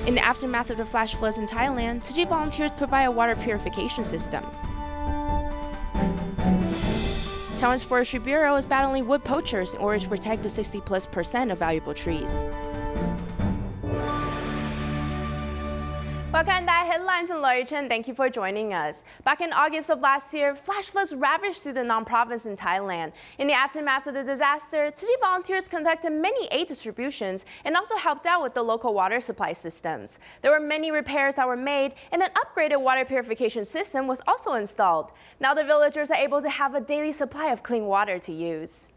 In the aftermath of the flash floods in Thailand, Tzu Chi volunteers provide a water purification system. Taiwan's Forestry Bureau is battling wood poachers in order to protect the 60+% of valuable trees. Welcome to DaAi Headlines and Lori Chen. Thank you for joining us. Back in August of last year, flash floods ravaged through the Nan Province in Thailand. In the aftermath of the disaster, Tzu Chi volunteers conducted many aid distributions and also helped out with the local water supply systems. There were many repairs that were made, and an upgraded water purification system was also installed. Now the villagers are able to have a daily supply of clean water to use.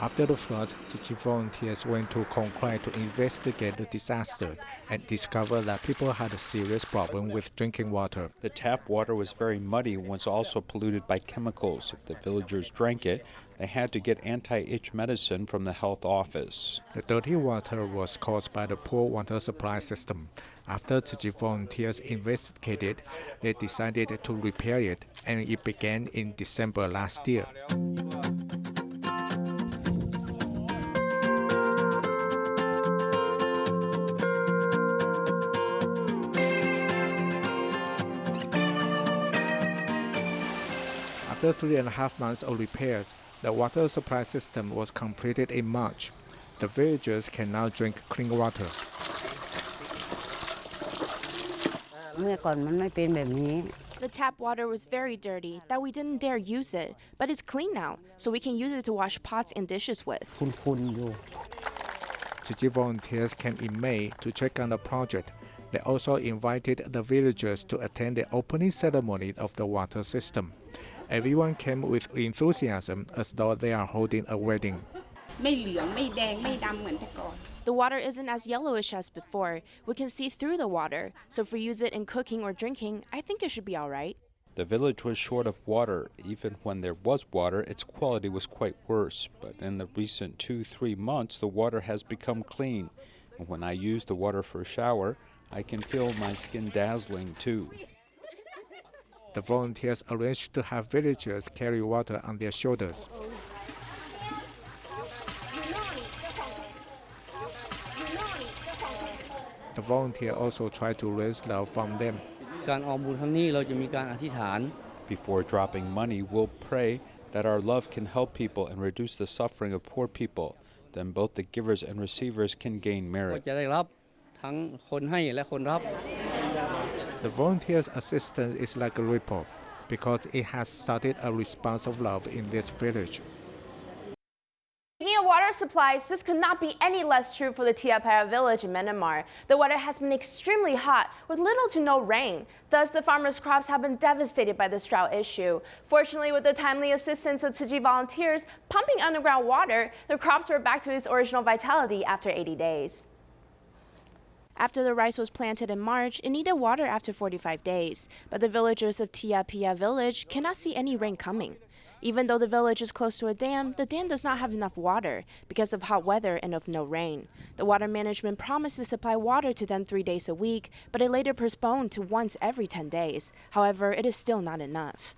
After the floods, Tzu Chi volunteers went to Khong Krai to investigate the disaster and discovered that people had a serious problem with drinking water. The tap water was very muddy and was also polluted by chemicals. If the villagers drank it, they had to get anti-itch medicine from the health office. The dirty water was caused by the poor water supply system. After Tzu Chi volunteers investigated, they decided to repair it, and it began in December last year. After 3.5 months of repairs, the water supply system was completed in March. The villagers can now drink clean water. The tap water was very dirty that we didn't dare use it, but it's clean now, so we can use it to wash pots and dishes with. Tzu Chi volunteers came in May to check on the project. They also invited the villagers to attend the opening ceremony of the water system. Everyone came with enthusiasm as though they are holding a wedding. The water isn't as yellowish as before. We can see through the water, so if we use it in cooking or drinking, I think it should be all right. The village was short of water. Even when there was water, its quality was quite worse. But in the recent 2-3 months, the water has become clean. And when I use the water for a shower, I can feel my skin dazzling too. The volunteers arranged to have villagers carry water on their shoulders. The volunteer also tried to raise love from them. Before dropping money, we'll pray that our love can help people and reduce the suffering of poor people. Then both the givers and receivers can gain merit. The volunteers' assistance is like a ripple because it has started a response of love in this village. Speaking of water supplies, this could not be any less true for the Thea Pyar Village in Myanmar. The weather has been extremely hot with little to no rain. Thus, the farmers' crops have been devastated by this drought issue. Fortunately, with the timely assistance of Tzu Chi volunteers pumping underground water, the crops were back to its original vitality after 80 days. After the rice was planted in March, it needed water after 45 days, but the villagers of Thea Pyar Village cannot see any rain coming. Even though the village is close to a dam, the dam does not have enough water because of hot weather and of no rain. The water management promised to supply water to them 3 days a week, but it later postponed to once every 10 days. However, it is still not enough.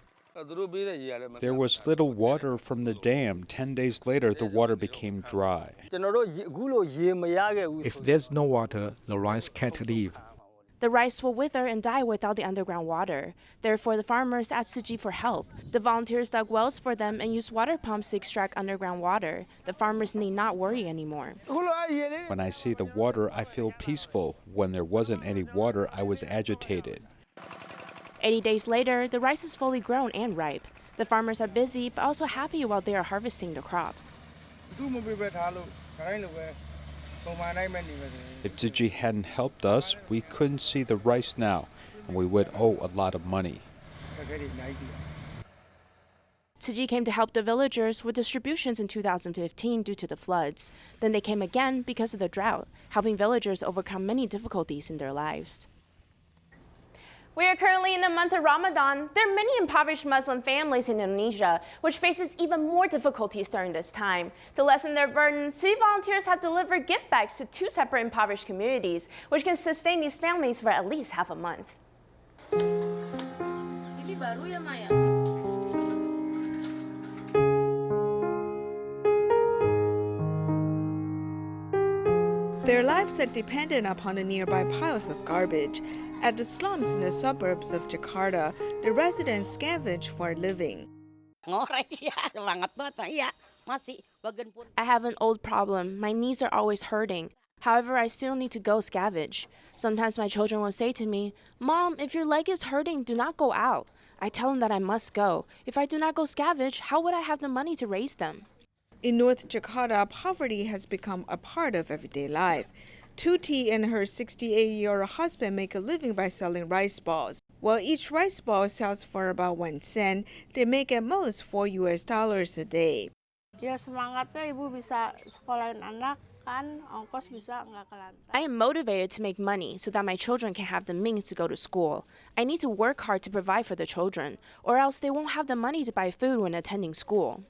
There was little water from the dam. 10 days later, the water became dry. If there's no water, the rice can't live. The rice will wither and die without the underground water. Therefore, the farmers asked Tzu Chi for help. The volunteers dug wells for them and used water pumps to extract underground water. The farmers need not worry anymore. When I see the water, I feel peaceful. When there wasn't any water, I was agitated. 80 days later, the rice is fully grown and ripe. The farmers are busy but also happy while they are harvesting the crop. If Tzu Chi hadn't helped us, we couldn't see the rice now, and we would owe a lot of money. Tzu Chi came to help the villagers with distributions in 2015 due to the floods. Then they came again because of the drought, helping villagers overcome many difficulties in their lives. We are currently in the month of Ramadan. There are many impoverished Muslim families in Indonesia, which faces even more difficulties during this time. To lessen their burden, city volunteers have delivered gift bags to 2 separate impoverished communities, which can sustain these families for at least half a month. baru ya, Maya? Their lives are dependent upon the nearby piles of garbage. At the slums in the suburbs of Jakarta, the residents scavenge for a living. I have an old problem. My knees are always hurting. However, I still need to go scavenge. Sometimes my children will say to me, "Mom, if your leg is hurting, do not go out." I tell them that I must go. If I do not go scavenge, how would I have the money to raise them? In North Jakarta, poverty has become a part of everyday life. Tzu Chi and her 68-year-old husband make a living by selling rice balls. While each rice ball sells for about 1 cent, they make at most $4 a day. Ya semangatnya ibu bisa sekolahin anak kan, ongkos bisa nggak ke lantai. I am motivated to make money so that my children can have the means to go to school. I need to work hard to provide for the children, or else they won't have the money to buy food when attending school.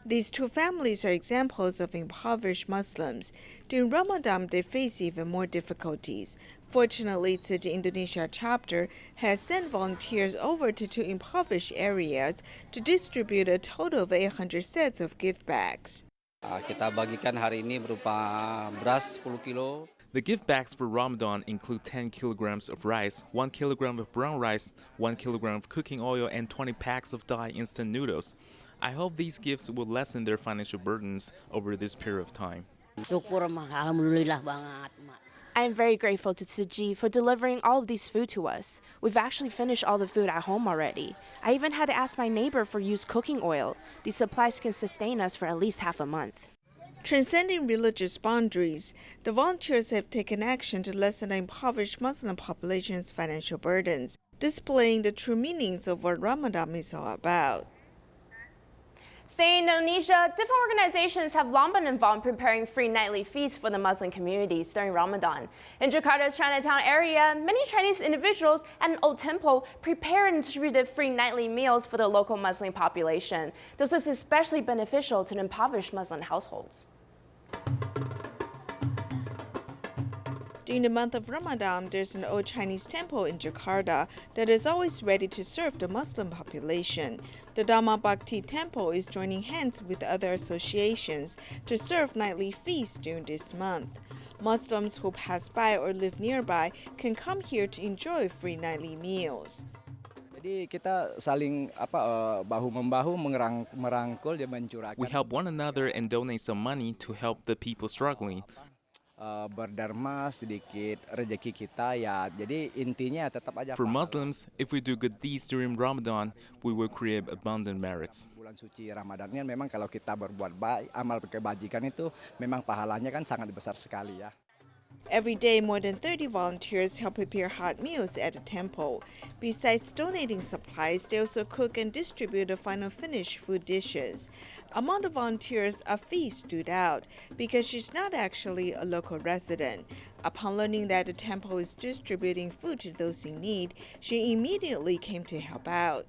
These two families are examples of impoverished Muslims. During Ramadan, they face even more difficulties. Fortunately, Tzu Chi Indonesia chapter has sent volunteers over to two impoverished areas to distribute a total of 800 sets of gift bags. Kita bagikan hari ini berupa beras 10 kilo. The gift bags for Ramadan include 10 kilograms of rice, 1 kilogram of brown rice, 1 kilogram of cooking oil, and 20 packs of DaAi instant noodles. I hope these gifts will lessen their financial burdens over this period of time. Syukur mah, alhamdulillah banget, Mak. I am very grateful to Tzu Chi for delivering all of these food to us. We've actually finished all the food at home already. I even had to ask my neighbor for used cooking oil. These supplies can sustain us for at least half a month. Transcending religious boundaries, the volunteers have taken action to lessen the impoverished Muslim population's financial burdens, displaying the true meanings of what Ramadan is all about. Staying in Indonesia, different organizations have long been involved in preparing free nightly feasts for the Muslim communities during Ramadan. In Jakarta's Chinatown area, many Chinese individuals at an old temple prepared and distributed free nightly meals for the local Muslim population. This was especially beneficial to the impoverished Muslim households. During the month of Ramadan, there's an old Chinese temple in Jakarta that is always ready to serve the Muslim population. The Dhamma Bhakti Temple is joining hands with other associations to serve nightly feasts during this month. Muslims who pass by or live nearby can come here to enjoy free nightly meals. Jadi kita saling bahu-membahu merangkul dan mencurahkan. We help one another and donate some money to help the people struggling. Berdharma sedikit rezeki kita ya. Jadi intinya tetap aja. For Muslims, if we do good deeds during Ramadan, we will create abundant merits. Bulan suci Ramadannya memang kalau kita berbuat baik, amal kebajikan itu memang pahalanya kan sangat besar sekali ya. Every day, more than 30 volunteers help prepare hot meals at the temple. Besides donating supplies, they also cook and distribute the final finished food dishes. Among the volunteers, Afi stood out because she's not actually a local resident. Upon learning that the temple is distributing food to those in need, she immediately came to help out.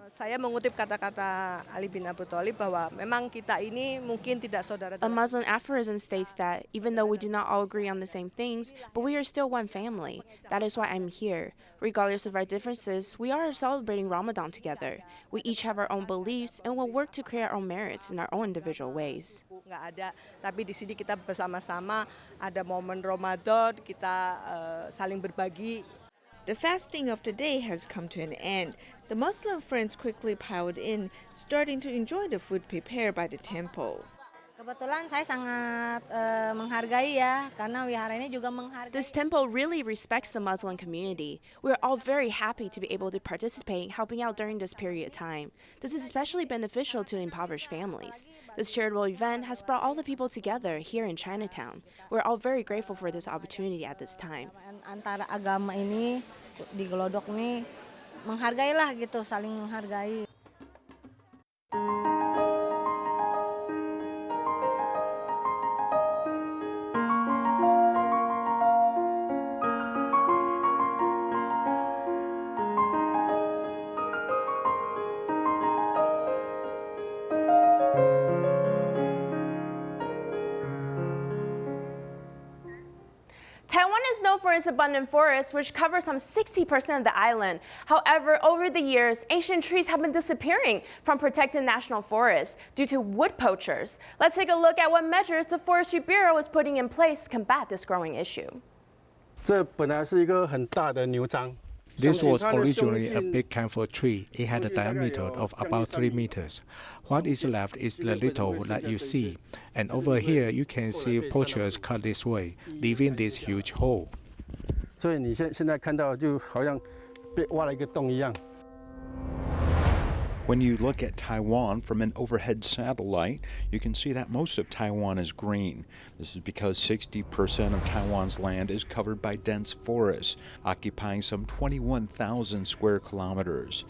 Saya mengutip kata-kata Ali bin Abi Thalib bahwa memang kita ini mungkin tidak saudara. A Muslim aphorism states that even though we do not all agree on the same things, but we are still one family. That is why I'm here. Regardless of our differences, we are celebrating Ramadan together. We each have our own beliefs and will work to create our own merits in our own individual ways. Nggak ada, tapi di sini kita bersama-sama ada momen Ramadan, kita saling berbagi. The fasting of the day has come to an end. The Muslim friends quickly piled in, starting to enjoy the food prepared by the temple. Kebetulan saya sangat menghargai ya, karena wihara ini juga menghargai. This temple really respects the Muslim community. We are all very happy to be able to participate, helping out during this period of time. This is especially beneficial to impoverished families. This charitable event has brought all the people together here in Chinatown. We're all very grateful for this opportunity at this time. Antara agama ini di Glodok nih menghargailah gitu, saling menghargai. Taiwan is known known for its abundant forests, which cover some 60% of the island. However, over the years, ancient trees have been disappearing from protected national forests due to wood poachers. Let's take a look at what measures the Forestry Bureau is putting in place to combat this growing issue. 这本来是一个很大的牛樟。 This was originally a big camphor tree. It had a diameter of about 3 meters. What is left is the little that you see. And over here, you can see poachers cut this way, leaving this huge hole. 所以你现在看到就好像被挖了一个洞一样。 When you look at Taiwan from an overhead satellite, you can see that most of Taiwan is green. This is because 60% of Taiwan's land is covered by dense forests, occupying some 21,000 square kilometers.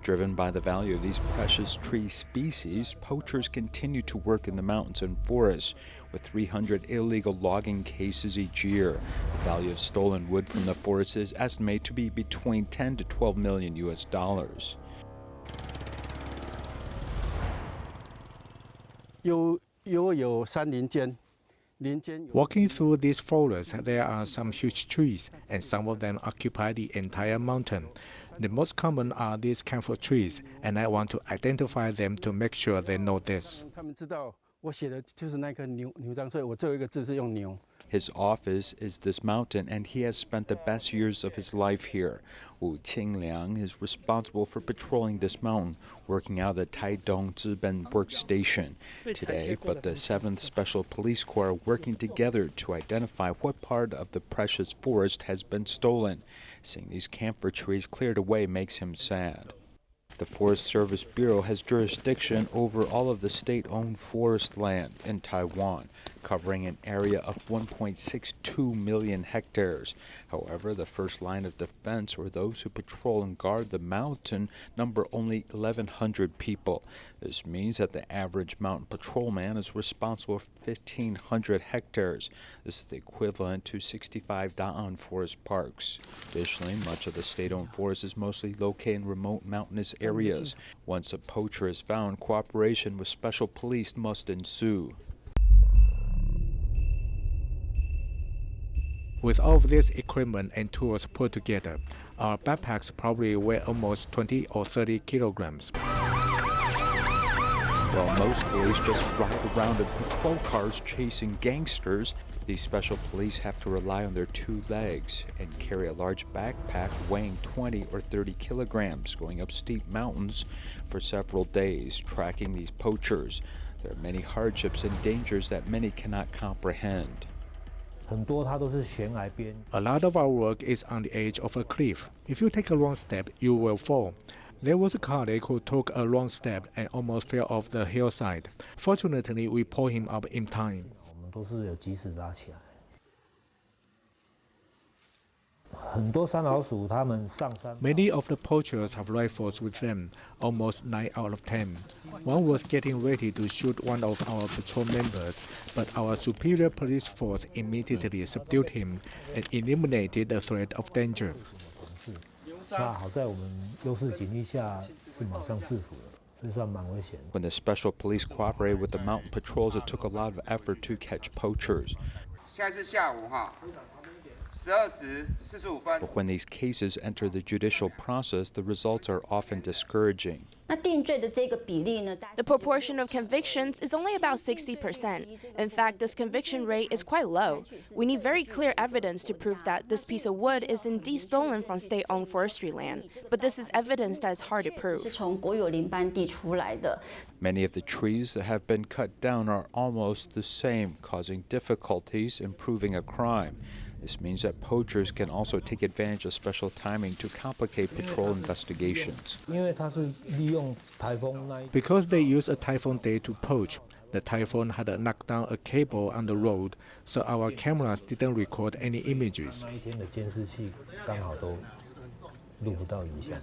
Driven by the value of these precious tree species, poachers continue to work in the mountains and forests, with 300 illegal logging cases each year. The value of stolen wood from the forest is estimated to be between 10 to 12 million US dollars. Walking through this forest, there are some huge trees, and some of them occupy the entire mountain. The most common are these camphor trees, and I want to identify them to make sure they know this. 他们知道我写的就是那颗牛樟，所以我最后一个字是用牛。 His office is this mountain, and he has spent the best years of his life here. Wu Qingliang is responsible for patrolling this mountain, working out of the Taidong Ziben workstation today. But the 7th Special Police Corps are working together to identify what part of the precious forest has been stolen. Seeing these camphor trees cleared away makes him sad. The Forest Service Bureau has jurisdiction over all of the state-owned forest land in Taiwan, covering an area of 1.62 million hectares. However, the first line of defense, or those who patrol and guard the mountain, number only 1,100 people. This means that the average mountain patrolman is responsible for 1,500 hectares. This is the equivalent to 65 DaAi forest parks. Additionally, much of the state-owned forest is mostly located in remote mountainous areas. Once a poacher is found, cooperation with special police must ensue. With all of this equipment and tools put together, our backpacks probably weigh almost 20 or 30 kilograms. While most police just ride around in patrol cars chasing gangsters, these special police have to rely on their 2 legs and carry a large backpack weighing 20 or 30 kilograms, going up steep mountains for several days, tracking these poachers. There are many hardships and dangers that many cannot comprehend. 很多它都是悬崖边。 A lot of our work is on the edge of a cliff. If you take a wrong step, you will fall. There was a colleague who took a wrong step and almost fell off the hillside. Fortunately, we pulled him up in time. 我们都是有及时拉起来。很多山老鼠它们上山。 Many of the poachers have rifles with them, almost 9 out of 10. One was getting ready to shoot one of our patrol members, but our superior police force immediately subdued him and eliminated the threat of danger. 那好在我们优势警力下是马上制服了，所以算蛮危险。 When the special police cooperated with the mountain patrols, it took a lot of effort to catch poachers. 现在是下午哈。 But when these cases enter the judicial process, the results are often discouraging. The proportion of convictions is only about 60%. In fact, this conviction rate is quite low. We need very clear evidence to prove that this piece of wood is indeed stolen from state-owned forestry land. But this is evidence that is hard to prove. Many of the trees that have been cut down are almost the same, causing difficulties in proving a crime. This means that poachers can also take advantage of special timing to complicate patrol investigations. Because they use a typhoon day to poach, the typhoon had knocked down a cable on the road, so our cameras didn't record any images. 录不到影像。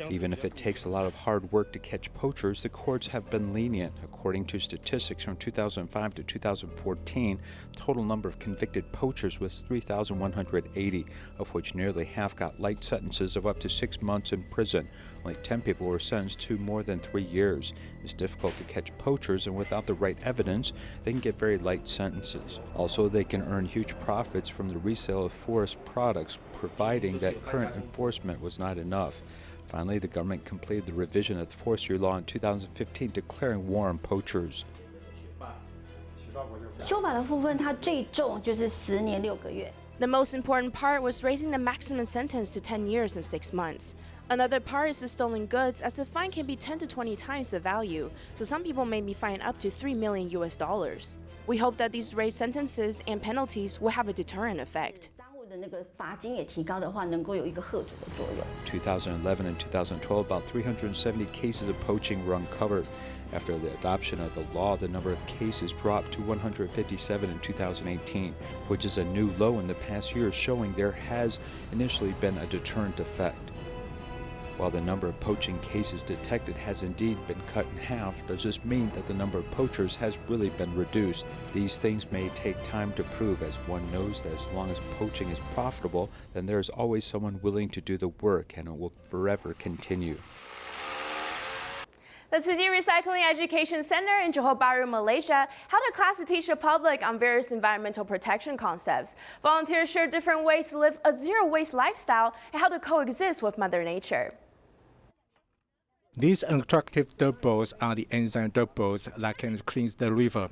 Even if it takes a lot of hard work to catch poachers, the courts have been lenient. According to statistics from 2005 to 2014, total number of convicted poachers was 3,180, of which nearly half got light sentences of up to 6 months in prison. Only 10 people were sentenced to more than 3 years. It's difficult to catch poachers, and without the right evidence, they can get very light sentences. Also, they can earn huge profits from the resale of forest products, providing that current enforcement was not enough. Finally, the government completed the revision of the forestry law in 2015, declaring war on poachers. 修法的部分，它最重就是10年6个月。 The most important part was raising the maximum sentence to 10 years and 6 months. Another part is the stolen goods, as the fine can be 10 to 20 times the value, so some people may be fined up to $3 million. We hope that these raised sentences and penalties will have a deterrent effect. 的那个罚金也提高的话，能够有一个吓阻的作用。 2011 and 2012, about 370 cases of poaching were uncovered. After the adoption of the law, the number of cases dropped to 157 in 2018, which is a new low in the past year, showing there has initially been a deterrent effect. While the number of poaching cases detected has indeed been cut in half, does this mean that the number of poachers has really been reduced? These things may take time to prove, as one knows that as long as poaching is profitable, then there is always someone willing to do the work, and it will forever continue. The Tzu Chi Recycling Education Center in Johor Bahru, Malaysia, held a class to teach the public on various environmental protection concepts. Volunteers shared different ways to live a zero-waste lifestyle and how to coexist with Mother Nature. These attractive dirt balls are the enzyme dirt balls that can cleanse the river.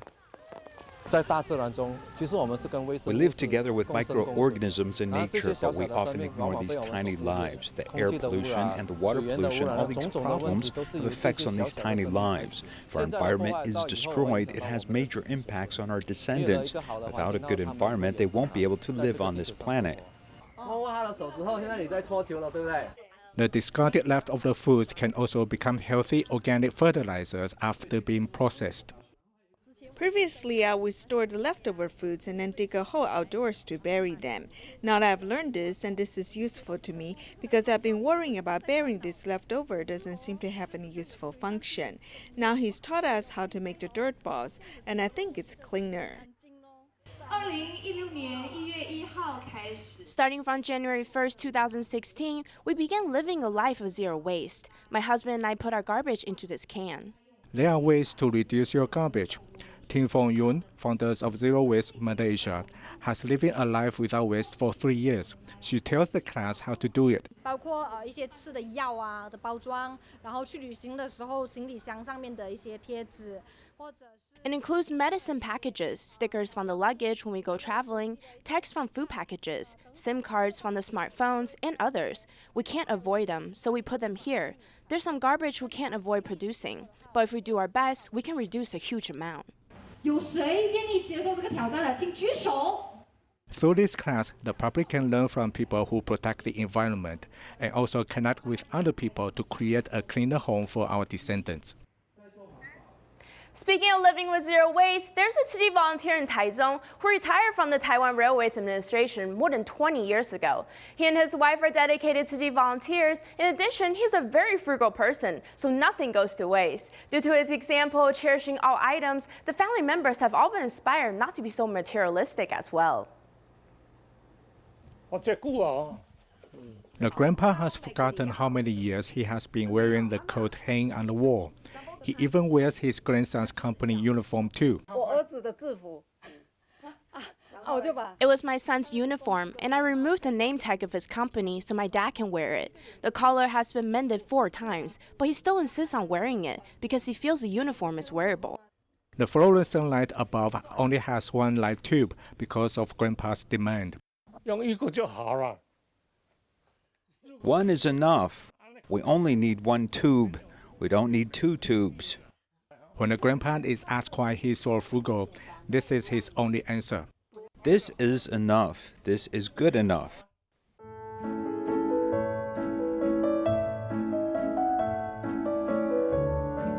We live together with microorganisms in nature, but we often ignore these tiny lives. The air pollution and the water pollution, all these problems have effects on these tiny lives. If our environment is destroyed, it has major impacts on our descendants. Without a good environment, they won't be able to live on this planet. The discarded leftover foods can also become healthy organic fertilizers after being processed. Previously, I would store the leftover foods and then dig a hole outdoors to bury them. Now that I've learned this, and this is useful to me, because I've been worrying about burying this leftover doesn't seem to have any useful function. Now he's taught us how to make the dirt balls, and I think it's cleaner. Starting from January 1st, 2016, we began living a life of zero waste. My husband and I put our garbage into this can. There are ways to reduce your garbage. Ting Fong Yun, founder of Zero Waste Malaysia, has lived a life without waste for 3 years. She tells the class how to do it. 包括一些吃的药啊的包装，然后去旅行的时候行李箱上面的一些贴纸，或者是。 It includes medicine packages, stickers from the luggage when we go traveling, text from food packages, SIM cards from the smartphones, and others. We can't avoid them, so we put them here. There's some garbage we can't avoid producing, but if we do our best, we can reduce a huge amount. 有谁愿意接受这个挑战的？请举手。 Through this class, the public can learn from people who protect the environment and also connect with other people to create a cleaner home for our descendants. Speaking of living with zero waste, there's a Tzu Chi volunteer in Taiwan who retired from the Taiwan Railways Administration more than 20 years ago. He and his wife are dedicated Tzu Chi volunteers. In addition, he's a very frugal person, so nothing goes to waste. Due to his example of cherishing all items, the family members have all been inspired not to be so materialistic as well. The grandpa has forgotten how many years he has been wearing the coat hanging on the wall. He even wears his grandson's company uniform too. It was my son's uniform, and I removed the name tag of his company so my dad can wear it. The collar has been mended 4 times, but he still insists on wearing it because he feels the uniform is wearable. The fluorescent light above only has 1 light tube because of grandpa's demand. 1 is enough. We only need 1 tube. We don't need 2 tubes. When the grandpa is asked why he's so frugal, this is his only answer. This is enough. This is good enough.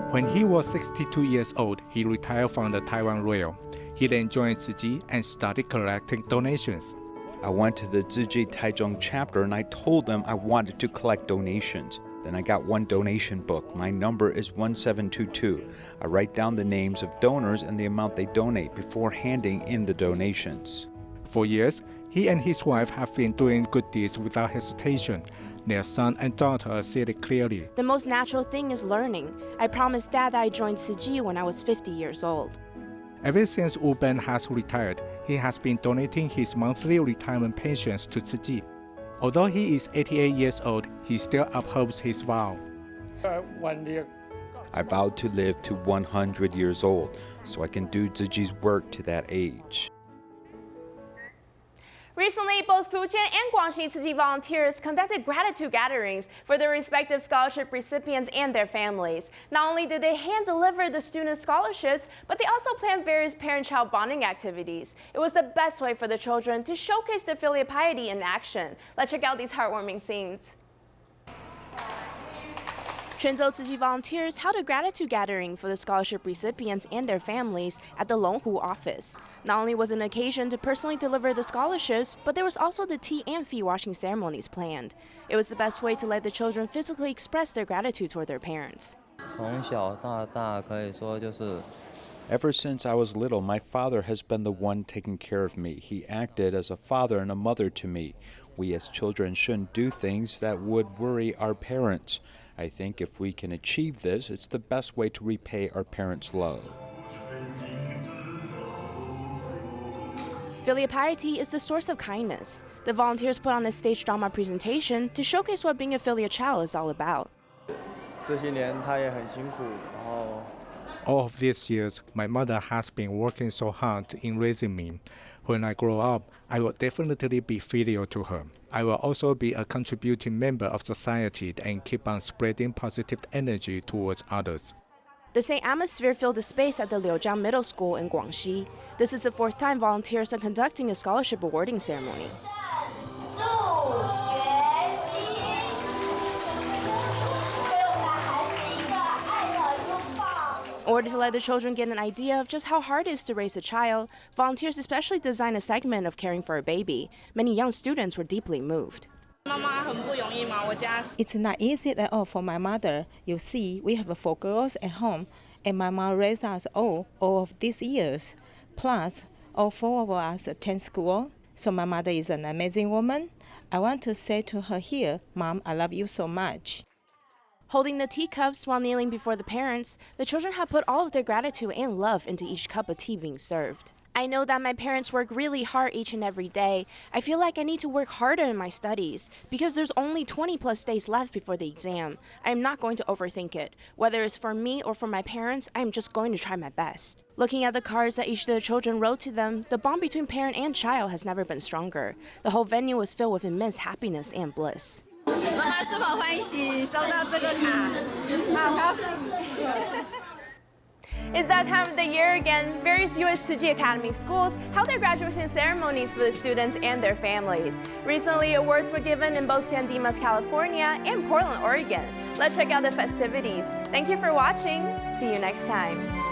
When he was 62 years old, he retired from the Taiwan Rail. He then joined Tzu Chi and started collecting donations. I went to the Tzu Chi Taichung chapter and I told them I wanted to collect donations. Then I got one donation book. My number is 1722. I write down the names of donors and the amount they donate before handing in the donations. For years, he and his wife have been doing good deeds without hesitation. Their son and daughter see it clearly. The most natural thing is learning. I promised Dad that I joined Tzu Chi when I was 50 years old. Ever since Wu Ben has retired, he has been donating his monthly retirement pensions to Tzu Chi. Although he is 88 years old, he still upholds his vow. I vowed to live to 100 years old, so I can do Tzu Chi's work to that age. Recently, both Fujian and Guangxi Tzu Chi volunteers conducted gratitude gatherings for their respective scholarship recipients and their families. Not only did they hand-deliver the students' scholarships, but they also planned various parent-child bonding activities. It was the best way for the children to showcase their filial piety in action. Let's check out these heartwarming scenes. Quanzhou Tzu Chi volunteers held a gratitude gathering for the scholarship recipients and their families at the Longhu office. Not only was it an occasion to personally deliver the scholarships, but there was also the tea and feet washing ceremonies planned. It was the best way to let the children physically express their gratitude toward their parents. Ever since I was little, my father has been the one taking care of me. He acted as a father and a mother to me. We as children shouldn't do things that would worry our parents. I think if we can achieve this, it's the best way to repay our parents' love. Filial piety is the source of kindness. The volunteers put on a stage drama presentation to showcase what being a filial child is all about. All of these years, my mother has been working so hard in raising me. When I grow up, I will definitely be filial to her. I will also be a contributing member of society and keep on spreading positive energy towards others. The same atmosphere filled the space at the Liujiang Middle School in Guangxi. This is the fourth time volunteers are conducting a scholarship awarding ceremony. In order to let the children get an idea of just how hard it is to raise a child, volunteers especially designed a segment of caring for a baby. Many young students were deeply moved. It's not easy at all for my mother. You see, we have 4 girls at home, and my mom raised us all of these years. Plus, all 4 of us attend school, so my mother is an amazing woman. I want to say to her here, Mom, I love you so much. Holding the teacups while kneeling before the parents, the children have put all of their gratitude and love into each cup of tea being served. I know that my parents work really hard each and every day. I feel like I need to work harder in my studies because there's only 20+ days left before the exam. I am not going to overthink it. Whether it's for me or for my parents, I am just going to try my best. Looking at the cards that each of the children wrote to them, the bond between parent and child has never been stronger. The whole venue was filled with immense happiness and bliss. It's that time of the year again. Various U.S. Tzu Chi Academy schools held their graduation ceremonies for the students and their families. Recently, awards were given in both San Dimas, California and Portland, Oregon. Let's check out the festivities. Thank you for watching. See you next time.